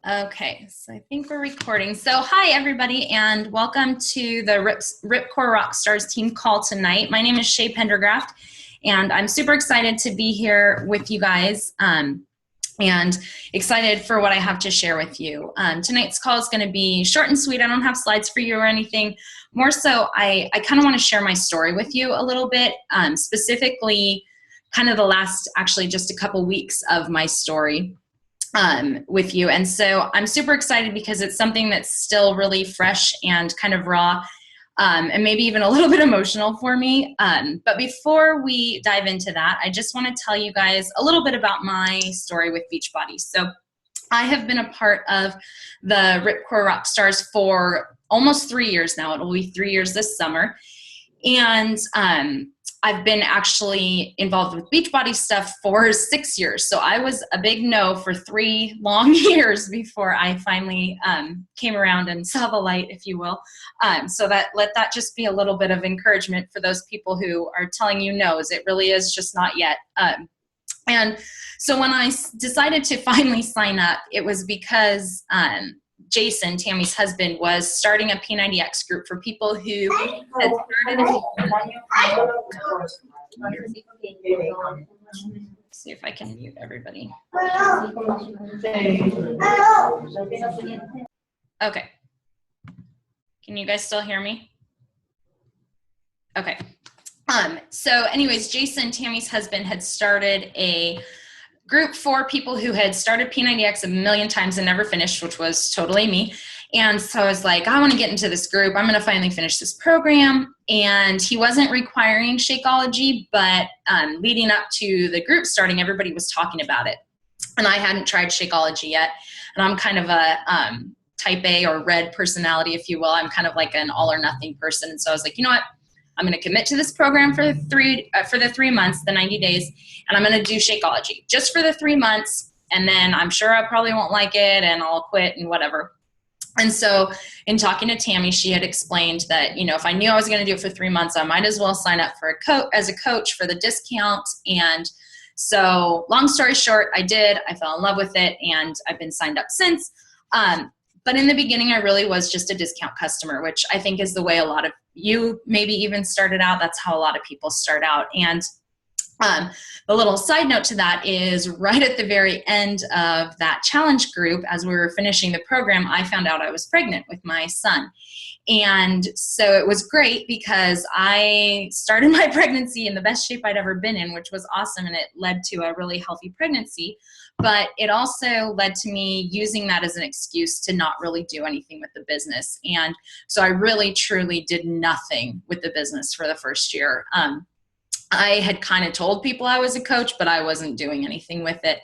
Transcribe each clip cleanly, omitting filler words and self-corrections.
Okay, so I think we're recording. So hi everybody and welcome to the Ripcore Rockstars team call tonight. My name is Shay Pendergraft and I'm super excited to be here with you guys and excited for what I have to share with you. Tonight's call is going to be short and sweet. I don't have slides for you or anything. More so, I kind of want to share my story with you a little bit, specifically kind of the last, actually just a couple weeks of my story with you. And so I'm super excited because it's something that's still really fresh and kind of raw and maybe even a little bit emotional for me. But before we dive into that, I just want to tell you guys a little bit about my story with Beachbody. So I have been a part of the Ripcore Rockstars for almost 3 years now. It will be 3 years this summer. And I've been actually involved with Beachbody stuff for 6 years. So I was a big no for 3 long years before I finally came around and saw the light, if you will. So let that just be a little bit of encouragement for those people who are telling you no's. It really is just not yet. And so when I decided to finally sign up, it was because Jason, Tammy's husband, was starting a P90X group for people who had started. See if I can mute everybody. Okay. Can you guys still hear me? Okay. So anyways, Jason, Tammy's husband, had started a group for people who had started P90X a million times and never finished, which was totally me. And so I was like, I want to get into this group. I'm going to finally finish this program. And he wasn't requiring Shakeology, but leading up to the group starting, everybody was talking about it. And I hadn't tried Shakeology yet. And I'm kind of a type A or red personality, if you will. I'm kind of like an all or nothing person. And so I was like, you know what? I'm going to commit to this program for the 3 months, the 90 days, and I'm going to do Shakeology just for the 3 months. And then I'm sure I probably won't like it and I'll quit and whatever. And so in talking to Tammy, she had explained that, you know, if I knew I was going to do it for 3 months, I might as well sign up for as a coach for the discount. And so long story short, I did. I fell in love with it and I've been signed up since. But in the beginning, I really was just a discount customer, which I think is the way a lot of you maybe even started out. That's how a lot of people start out. And the little side note to that is right at the very end of that challenge group, as we were finishing the program, I found out I was pregnant with my son. And so it was great because I started my pregnancy in the best shape I'd ever been in, which was awesome. And it led to a really healthy pregnancy. But it also led to me using that as an excuse to not really do anything with the business. And so I really, truly did nothing with the business for the first year. I had kind of told people I was a coach, but I wasn't doing anything with it.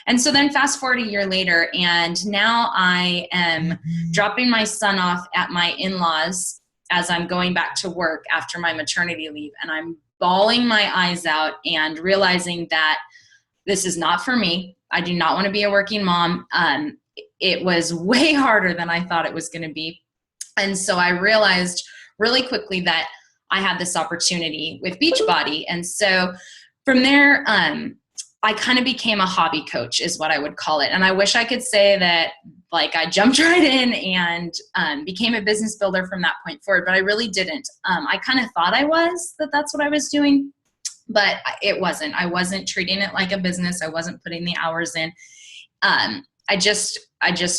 And so then fast forward a year later, and now I am dropping my son off at my in-laws as I'm going back to work after my maternity leave. And I'm bawling my eyes out and realizing that this is not for me. I do not want to be a working mom. It was way harder than I thought it was going to be. And so I realized really quickly that I had this opportunity with Beachbody. And so from there, I kind of became a hobby coach is what I would call it. And I wish I could say that like I jumped right in and became a business builder from that point forward, but I really didn't. I kind of thought I was, that's what I was doing. But it wasn't. I wasn't treating it like a business. I wasn't putting the hours in. I just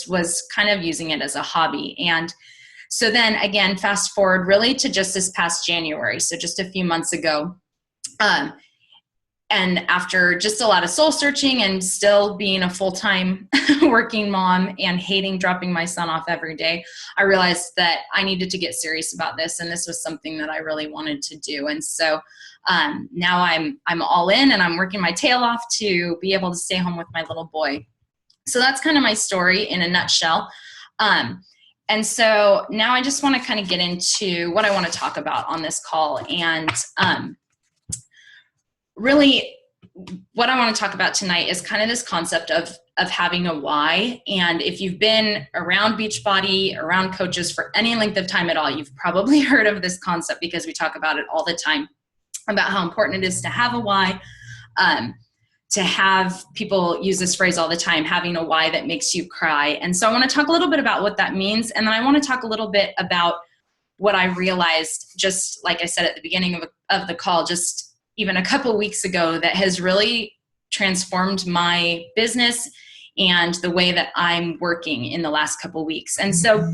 was kind of using it as a hobby. And so then again, fast forward really to just this past January. So just a few months ago. And after just a lot of soul searching and still being a full-time working mom and hating dropping my son off every day, I realized that I needed to get serious about this. And this was something that I really wanted to do. And so now I'm all in and I'm working my tail off to be able to stay home with my little boy. So that's kind of my story in a nutshell. And so now I just want to kind of get into what I want to talk about on this call. And really what I want to talk about tonight is kind of this concept of having a why. And if you've been around Beachbody, around coaches for any length of time at all, you've probably heard of this concept because we talk about it all the time, about how important it is to have a why. to have people use this phrase all the time, having a why that makes you cry. And so I want to talk a little bit about what that means. And then I want to talk a little bit about what I realized, just like I said at the beginning of the call, just even a couple weeks ago, that has really transformed my business and the way that I'm working in the last couple weeks. And so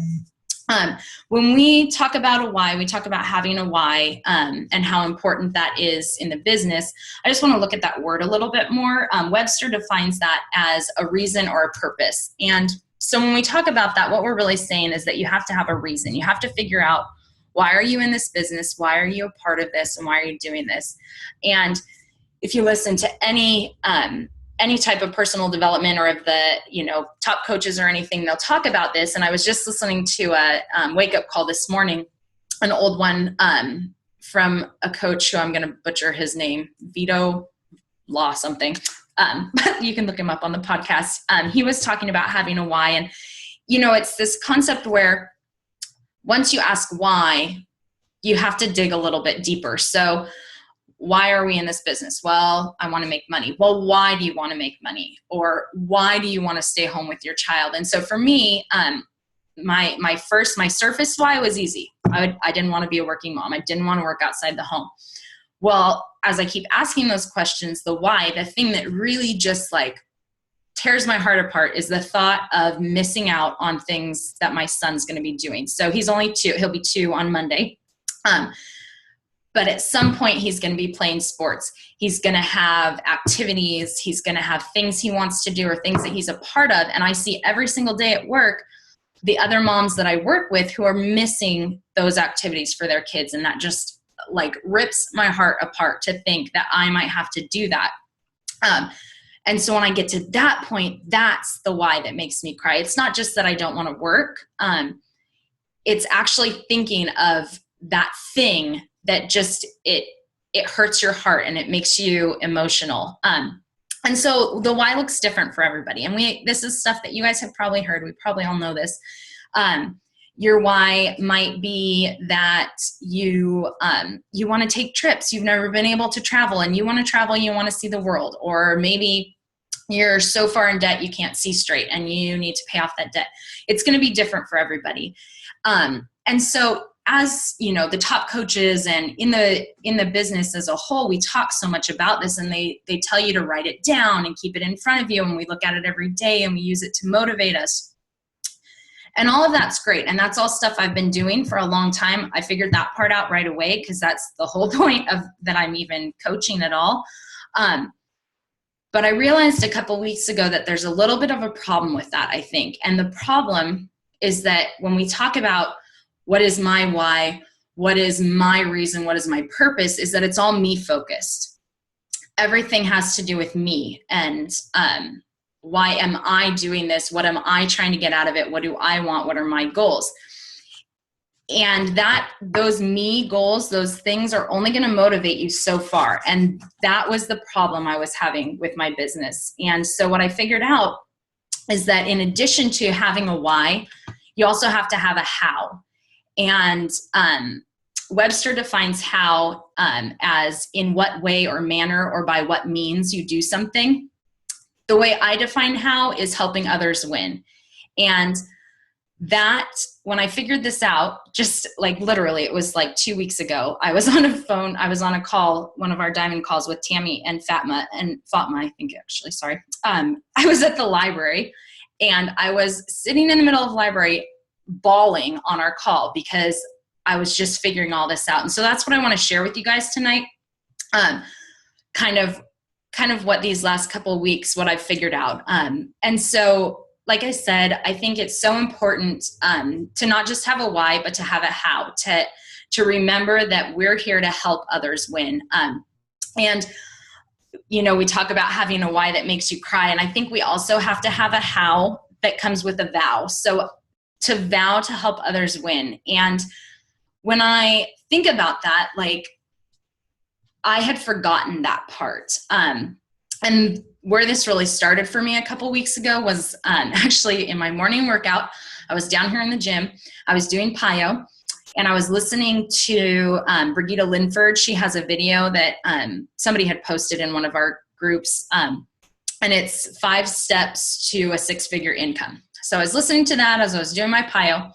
when we talk about a why, we talk about having a why and how important that is in the business. I just want to look at that word a little bit more. Webster defines that as a reason or a purpose. And so when we talk about that, what we're really saying is that you have to have a reason. You have to figure out, why are you in this business? Why are you a part of this? And why are you doing this? And if you listen to any type of personal development or of the, top coaches or anything, they'll talk about this. And I was just listening to a wake up call this morning, an old one from a coach who I'm going to butcher his name, Vito Law something. But you can look him up on the podcast. He was talking about having a why. And, it's this concept where once you ask why, you have to dig a little bit deeper. So why are we in this business? Well, I want to make money. Well, why do you want to make money? Or why do you want to stay home with your child? And so for me, my surface why was easy. I didn't want to be a working mom. I didn't want to work outside the home. Well, as I keep asking those questions, the why, the thing that really just tears my heart apart is the thought of missing out on things that my son's going to be doing. So he's only 2. He'll be 2 on Monday. But at some point he's going to be playing sports. He's going to have activities. He's going to have things he wants to do or things that he's a part of. And I see every single day at work the other moms that I work with who are missing those activities for their kids. And that just rips my heart apart to think that I might have to do that. And so when I get to that point, that's the why that makes me cry. It's not just that I don't want to work. It's actually thinking of that thing that just, it hurts your heart and it makes you emotional. And so the why looks different for everybody. And this is stuff that you guys have probably heard. We probably all know this. Your why might be that you want to take trips. You've never been able to travel and you want to travel, you want to see the world. Or maybe you're so far in debt you can't see straight and you need to pay off that debt. It's going to be different for everybody. And so as the top coaches and in the business as a whole, we talk so much about this, and they tell you to write it down and keep it in front of you, and we look at it every day and we use it to motivate us. And all of that's great. And that's all stuff I've been doing for a long time. I figured that part out right away because that's the whole point of that I'm even coaching at all. But I realized a couple weeks ago that there's a little bit of a problem with that, I think. And the problem is that when we talk about what is my why, what is my reason, what is my purpose, is that it's all me focused. Everything has to do with me and why am I doing this? What am I trying to get out of it? What do I want? What are my goals? And those me goals, those things are only going to motivate you so far. And that was the problem I was having with my business. And so what I figured out is that in addition to having a why, you also have to have a how. And Webster defines how as in what way or manner or by what means you do something. The way I define how is helping others win. And that, when I figured this out, just literally, it was 2 weeks ago, I was on a call, one of our diamond calls with Tammy and Fatma, I think actually, sorry. I was at the library and I was sitting in the middle of the library bawling on our call because I was just figuring all this out. And so that's what I want to share with you guys tonight. Kind of what these last couple of weeks, what I've figured out. And so, like I said, I think it's so important to not just have a why, but to have a how, to remember that we're here to help others win. And we talk about having a why that makes you cry. And I think we also have to have a how that comes with a vow. So to vow to help others win. And when I think about that, I had forgotten that part. And where this really started for me a couple weeks ago was actually in my morning workout. I was down here in the gym. I was doing PIO, and I was listening to Brigitte Linford. She has a video that somebody had posted in one of our groups. and it's 5 steps to a 6-figure income. So I was listening to that as I was doing my PIO,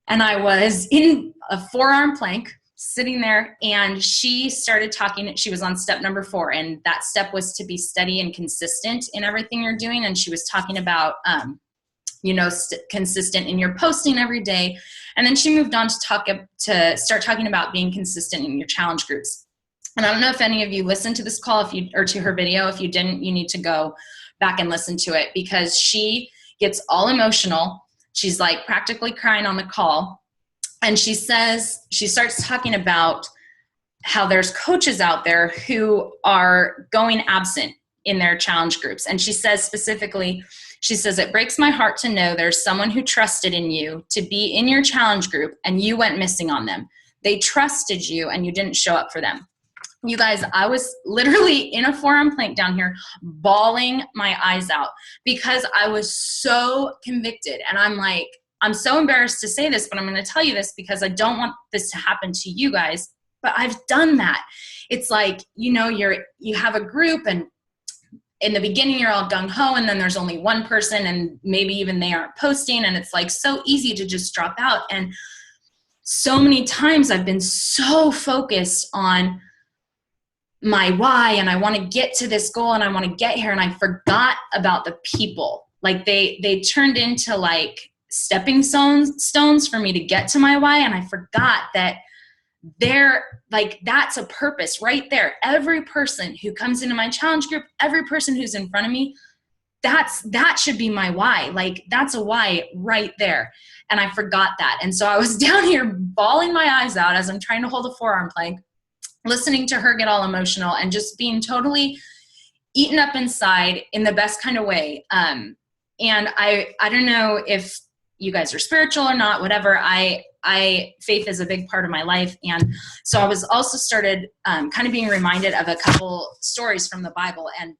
and I was in a 4-arm plank sitting there, and she started talking. She was on step number 4, and that step was to be steady and consistent in everything you're doing. And she was talking about, consistent in your posting every day. And then she moved on to start talking about being consistent in your challenge groups. And I don't know if any of you listened to this call, or to her video. If you didn't, you need to go back and listen to it, because she gets all emotional. She's like practically crying on the call. And she starts talking about how there's coaches out there who are going absent in their challenge groups. And she says specifically, it breaks my heart to know there's someone who trusted in you to be in your challenge group and you went missing on them. They trusted you and you didn't show up for them. You guys, I was literally in a 4-arm plank down here bawling my eyes out because I was so convicted. And I'm like, I'm so embarrassed to say this, but I'm going to tell you this because I don't want this to happen to you guys. But I've done that. It's like, you have a group, and in the beginning you're all gung-ho, and then there's only one person, and maybe even they aren't posting, and it's like so easy to just drop out. And so many times I've been so focused on my why, and I want to get to this goal, and I want to get here, and I forgot about the people. Like they turned into like stepping stones for me to get to my why, and I forgot that that's a purpose right there. Every person who comes into my challenge group, every person who's in front of me, that should be my why. Like that's a why right there. And I forgot that. And so I was down here bawling my eyes out as I'm trying to hold a 4-arm plank, listening to her get all emotional and just being totally eaten up inside in the best kind of way. And I don't know if you guys are spiritual or not, whatever. Faith is a big part of my life. And so I was also started kind of being reminded of a couple stories from the Bible. And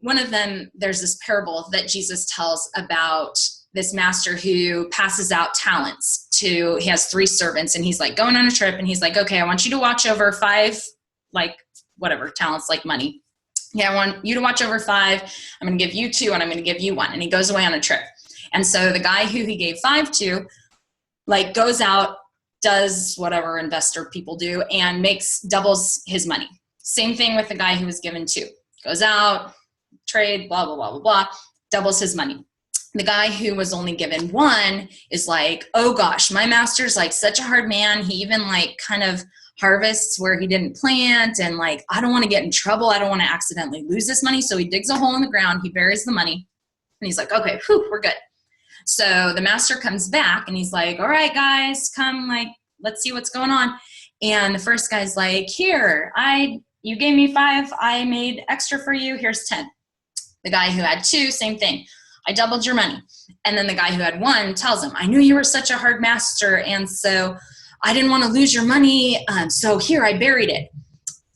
one of them, there's this parable that Jesus tells about this master who passes out talents he has 3 servants, and he's like going on a trip, and he's like, okay, I want you to watch over 5, like whatever, talents, like money. Yeah, I want you to watch over 5. I'm going to give you 2, and I'm going to give you 1. And he goes away on a trip. And so the guy who he gave 5 to, like, goes out, does whatever investor people do, and doubles his money. Same thing with the guy who was given 2. Goes out, trade, blah, blah, blah, blah, blah, doubles his money. The guy who was only given 1 is like, oh gosh, my master's like such a hard man. He even like kind of harvests where he didn't plant, and like, I don't want to get in trouble. I don't want to accidentally lose this money. So he digs a hole in the ground, he buries the money, and he's like, okay, we're good. So the master comes back and he's like, all right, guys, come, like, let's see what's going on. And the first guy's like, here, you gave me 5. I made extra for you. Here's 10. The guy who had 2, same thing. I doubled your money. And then the guy who had 1 tells him, I knew you were such a hard master, and so I didn't want to lose your money. So here, I buried it.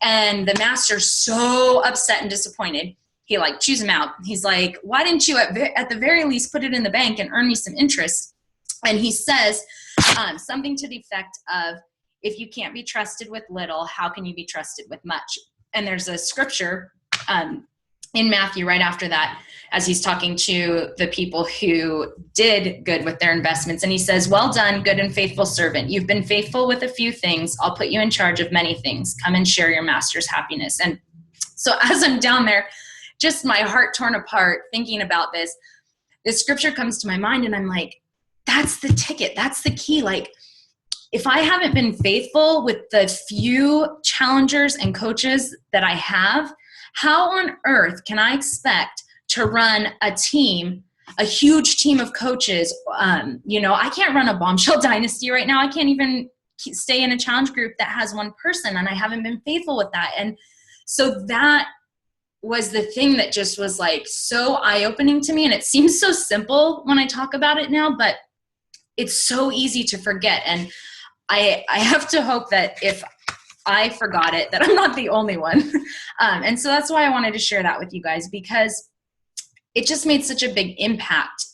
And the master's so upset and disappointed. He like chews him out. He's like, why didn't you at the very least put it in the bank and earn me some interest? And he says something to the effect of, if you can't be trusted with little, how can you be trusted with much? And there's a scripture in Matthew right after that, as he's talking to the people who did good with their investments. And he says, well done, good and faithful servant. You've been faithful with a few things. I'll put you in charge of many things. Come and share your master's happiness. And so as I'm down there, just my heart torn apart thinking about this scripture comes to my mind, and I'm like, that's the ticket. That's the key. Like, if I haven't been faithful with the few challengers and coaches that I have, how on earth can I expect to run a team, a huge team of coaches? I can't run a bombshell dynasty right now. I can't even stay in a challenge group that has 1 person, and I haven't been faithful with that. And so that was the thing that just was like so eye-opening to me. And it seems so simple when I talk about it now, but it's so easy to forget. And I have to hope that if I forgot it, that I'm not the only one. And so that's why I wanted to share that with you guys, because it just made such a big impact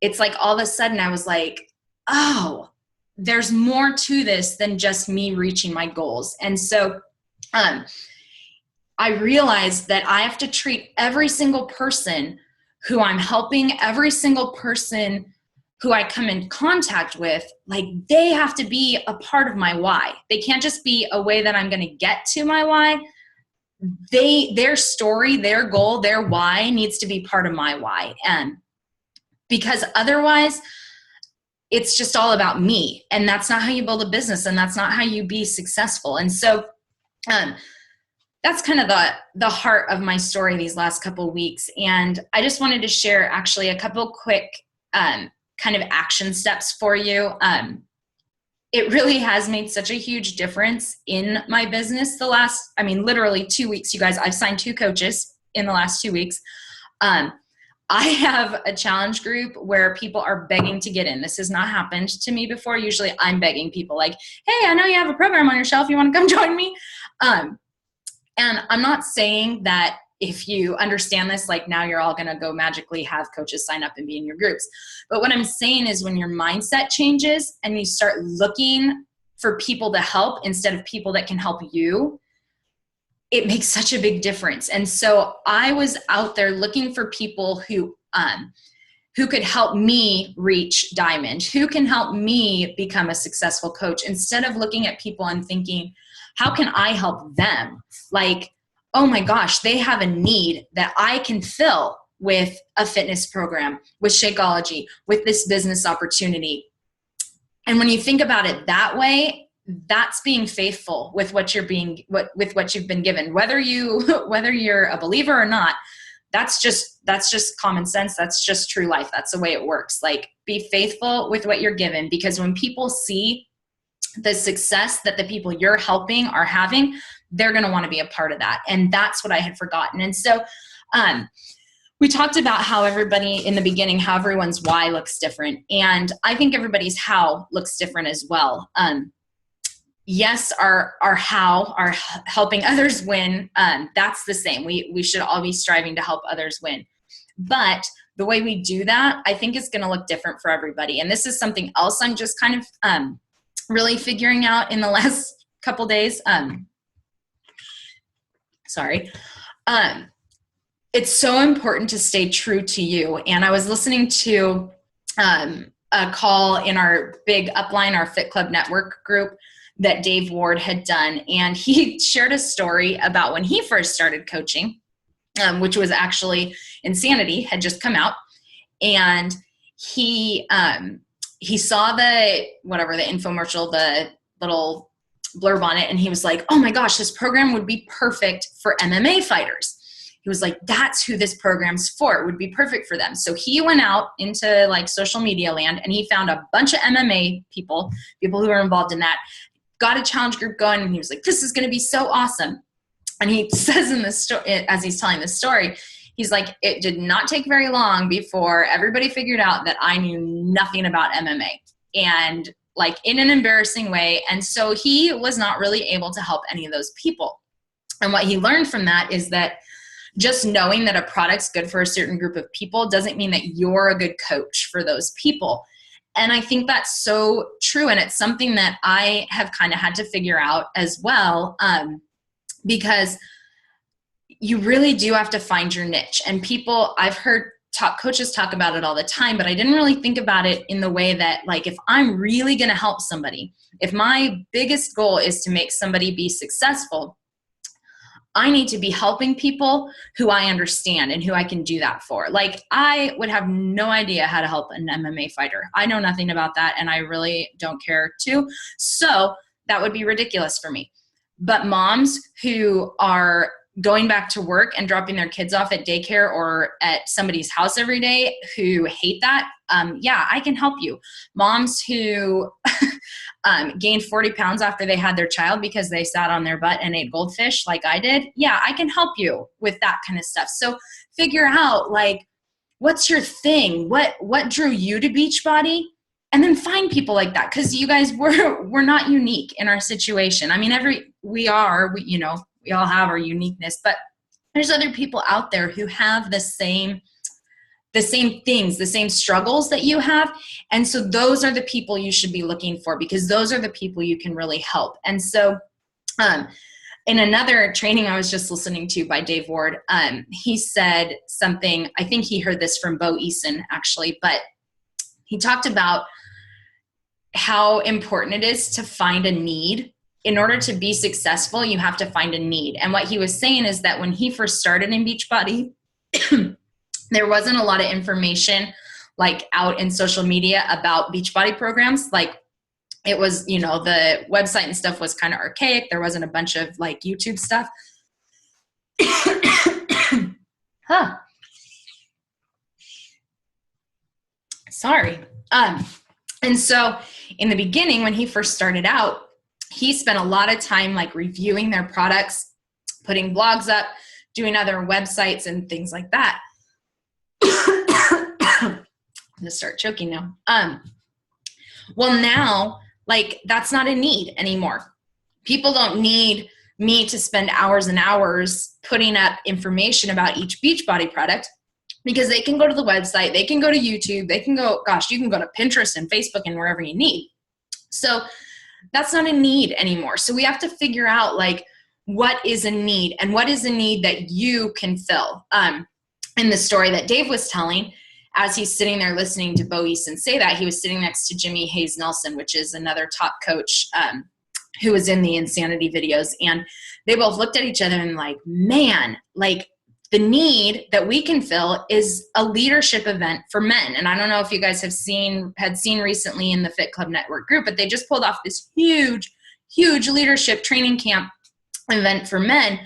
it's like all of a sudden I was like, oh, there's more to this than just me reaching my goals. And so I I realized that I have to treat every single person who I'm helping, every single person who I come in contact with, like they have to be a part of my why. They can't just be a way that I'm going to get to my why. Their story, their goal, their why needs to be part of my why. And because otherwise it's just all about me, and that's not how you build a business, and that's not how you be successful. And so that's kind of the heart of my story these last couple of weeks. And I just wanted to share actually a couple quick kind of action steps for you. It really has made such a huge difference in my business literally 2 weeks, you guys. I've signed 2 coaches in the last 2 weeks. I have a challenge group where people are begging to get in. This has not happened to me before. Usually I'm begging people like, hey, I know you have a program on your shelf. You want to come join me? And I'm not saying that if you understand this, like now you're all going to go magically have coaches sign up and be in your groups. But what I'm saying is when your mindset changes and you start looking for people to help instead of people that can help you, it makes such a big difference. And so I was out there looking for people who could help me reach diamond, who can help me become a successful coach, instead of looking at people and thinking, how can I help them? Like, oh my gosh, they have a need that I can fill with a fitness program, with Shakeology, with this business opportunity. And when you think about it that way, that's being faithful with what you've been given. Whether you're a believer or not, that's just common sense. That's just true life. That's the way it works. Like, be faithful with what you're given, because when people see the success that the people you're helping are having, they're going to want to be a part of that. And that's what I had forgotten. And so we talked about how everybody in the beginning, how everyone's why looks different. And I think everybody's how looks different as well. Yes, our how, our helping others win, that's the same. We should all be striving to help others win. But the way we do that, I think, is going to look different for everybody. And this is something else I'm just kind of really figuring out in the last couple days. It's so important to stay true to you. And I was listening to a call in our big upline, our Fit Club Network group, that Dave Ward had done. And he shared a story about when he first started coaching, which was actually Insanity had just come out. And he saw the infomercial, the little blurb on it. And he was like, oh my gosh, this program would be perfect for MMA fighters. He was like, that's who this program's for. It would be perfect for them. So he went out into like social media land and he found a bunch of MMA people who are involved in that, got a challenge group going, and he was like, this is going to be so awesome. And he says in the story, as he's telling the story, he's like, it did not take very long before everybody figured out that I knew nothing about MMA, and like in an embarrassing way. And so he was not really able to help any of those people. And what he learned from that is that just knowing that a product's good for a certain group of people doesn't mean that you're a good coach for those people. And I think that's so true. And it's something that I have kind of had to figure out as well, because you really do have to find your niche. And people, I've heard coaches talk about it all the time, but I didn't really think about it in the way that, like, if I'm really going to help somebody, if my biggest goal is to make somebody be successful, I need to be helping people who I understand and who I can do that for. Like, I would have no idea how to help an MMA fighter. I know nothing about that, and I really don't care to. So that would be ridiculous for me. But moms who are going back to work and dropping their kids off at daycare or at somebody's house every day who hate that, yeah, I can help you. Moms who gained 40 pounds after they had their child because they sat on their butt and ate goldfish like I did, yeah, I can help you with that kind of stuff. So figure out, like, what's your thing? What drew you to Beachbody? And then find people like that, because you guys, we're not unique in our situation. I mean, we all have our uniqueness, but there's other people out there who have the same things, the same struggles that you have. And so those are the people you should be looking for, because those are the people you can really help. And so in another training I was just listening to by Dave Ward, he said something, I think he heard this from Bo Eason actually, but he talked about how important it is to find a need. In order to be successful, you have to find a need. And what he was saying is that when he first started in Beachbody, there wasn't a lot of information like out in social media about Beachbody programs. Like it was, you know, the website and stuff was kind of archaic. There wasn't a bunch of like YouTube stuff. Huh. Sorry. And so in the beginning, when he first started out, he spent a lot of time like reviewing their products, putting blogs up, doing other websites and things like that. I'm gonna start choking now. Well, now, like, that's not a need anymore. People don't need me to spend hours and hours putting up information about each Beachbody product, because they can go to the website, they can go to YouTube, they can go, gosh, you can go to Pinterest and Facebook and wherever you need. So that's not a need anymore. So we have to figure out like, what is a need and what is a need that you can fill. In the story that Dave was telling, as he's sitting there listening to Bo Eason say that, he was sitting next to Jimmy Hayes Nelson, which is another top coach who was in the Insanity videos. And they both looked at each other and like, man, like the need that we can fill is a leadership event for men. And I don't know if you guys had seen recently in the Fit Club Network group, but they just pulled off this huge leadership training camp event for men.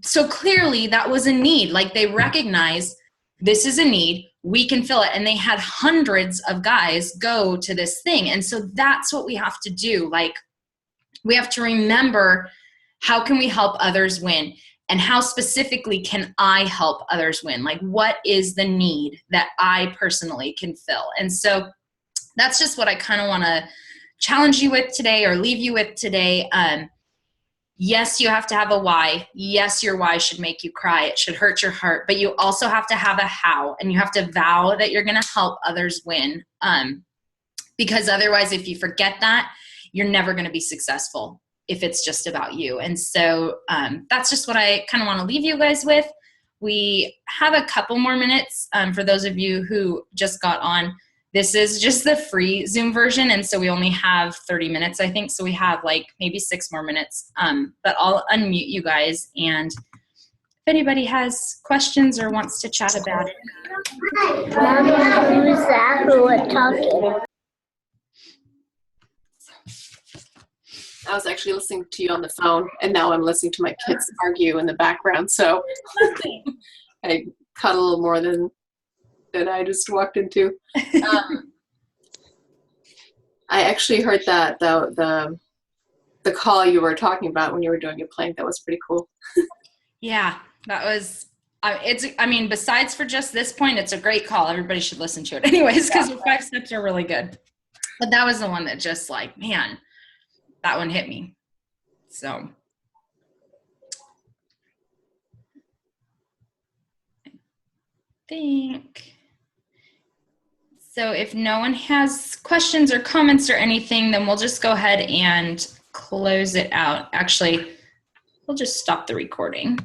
So clearly that was a need. Like they recognized this is a need, we can fill it. And they had hundreds of guys go to this thing. And so that's what we have to do. Like we have to remember, how can we help others win? And how specifically can I help others win? Like what is the need that I personally can fill? And so that's just what I kind of want to challenge you with today, or leave you with today. Yes, you have to have a why. Yes, your why should make you cry. It should hurt your heart, but you also have to have a how, and you have to vow that you're going to help others win. Because otherwise, if you forget that, you're never going to be successful if it's just about you. And so that's just what I kind of want to leave you guys with. We have a couple more minutes for those of you who just got on. This is just the free Zoom version, and so we only have 30 minutes, I think. So we have like maybe 6 more minutes, but I'll unmute you guys. And if anybody has questions or wants to chat about it. Mommy, who's that who was talking? I was actually listening to you on the phone, and now I'm listening to my kids argue in the background. So I caught a little more than I just walked into. I actually heard that the call you were talking about when you were doing your plank. That was pretty cool. Yeah, that was. I mean, besides for just this point, it's a great call. Everybody should listen to it, anyways, because your 5 steps are really good. But that was the one that just like, man, that one hit me. So. I think. So if no one has questions or comments or anything, then we'll just go ahead and close it out. Actually, we'll just stop the recording.